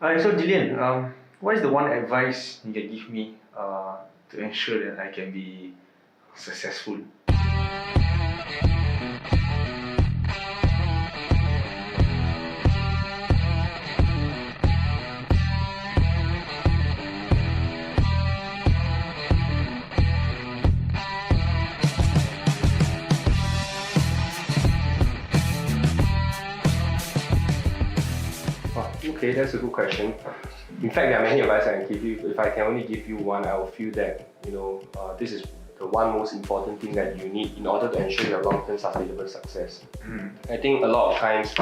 So Gillian, what is the one advice you can give me to ensure that I can be successful? Okay, that's a good question. In fact, there are many advice I can give you. If I can only give you one, I will feel that this is the one most important thing that you need in order to ensure your long-term sustainable success. I think a lot of times,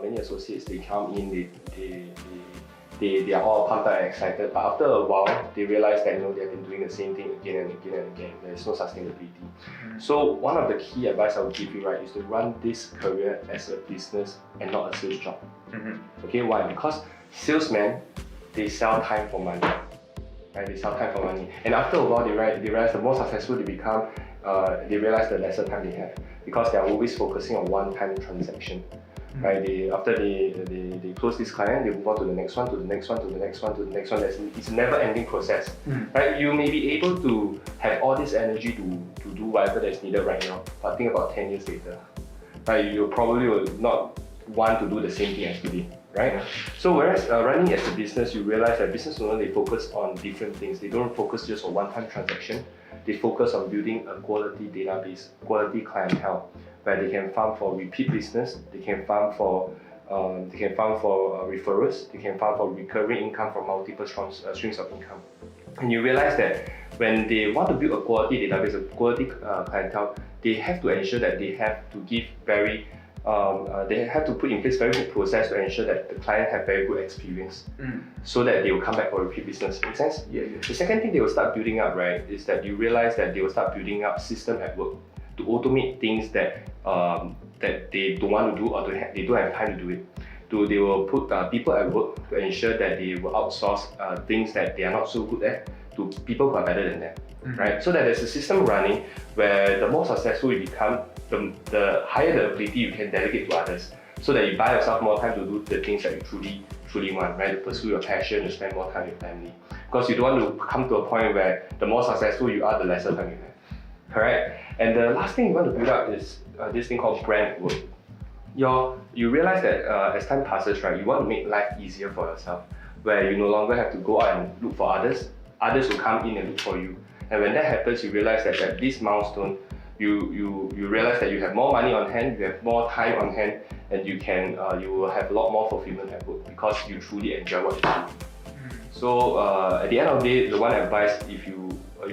many associates they come in, they are all pumped up and excited, but after a while, they realize that they've been doing the same thing again and again and again. There is no sustainability. So one of the key advice I will give you, right, is to run this career as a business and not a sales job. Okay, why? Because salesmen, they sell time for money. Right? They sell time for money. And after a while, they realize the more successful they become, they realize the lesser time they have. Because they are always focusing on one-time transaction. Right? After they close this client, they move on to the next one, to the next one, to the next one, to the next one. It's a never-ending process. Right? You may be able to have all this energy to do whatever that is needed right now, but think about 10 years later. Right? You probably will not want to do the same thing as today, right? So whereas running as a business, you realize that business owners, they focus on different things. They don't focus just on one-time transaction. They focus on building a quality database, quality clientele, where they can farm for repeat business, they can farm for referrals, they can farm for recurring income from multiple streams of income. And you realize that when they want to build a quality database, a quality clientele, they have to ensure that they have to give they have to put in place very good process to ensure that the client have very good experience, so that they will come back for repeat business. Make sense? Yeah. The second thing they will start building up, right, is that you realize that they will start building up system at work to automate things that they don't want to do, or they don't have time to do it. They will put people at work to ensure that they will outsource things that they are not so good at to people who are better than them. Right? So that there's a system running where the more successful you become, the higher the ability you can delegate to others, so that you buy yourself more time to do the things that you truly want, right? To pursue your passion, to spend more time with family. Because you don't want to come to a point where the more successful you are, the lesser time you have. Correct? And the last thing you want to build up is this thing called brand work. You realize that as time passes, right, you want to make life easier for yourself, where you no longer have to go out and look for others. Others will come in and look for you. And when that happens, you realize that at this milestone, you realize that you have more money on hand, you have more time on hand, and you will have a lot more fulfillment at work because you truly enjoy what you do. So at the end of the day, the one advice if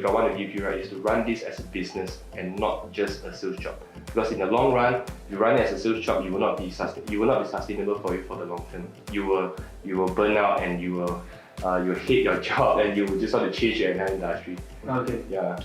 I want to give you, right, is to run this as a business and not just a sales job. Because in the long run, if you run it as a sales job, you will not be sustainable for you for the long term. You will burn out, and you hate your job, and you will just want to change your entire industry. Okay. Yeah.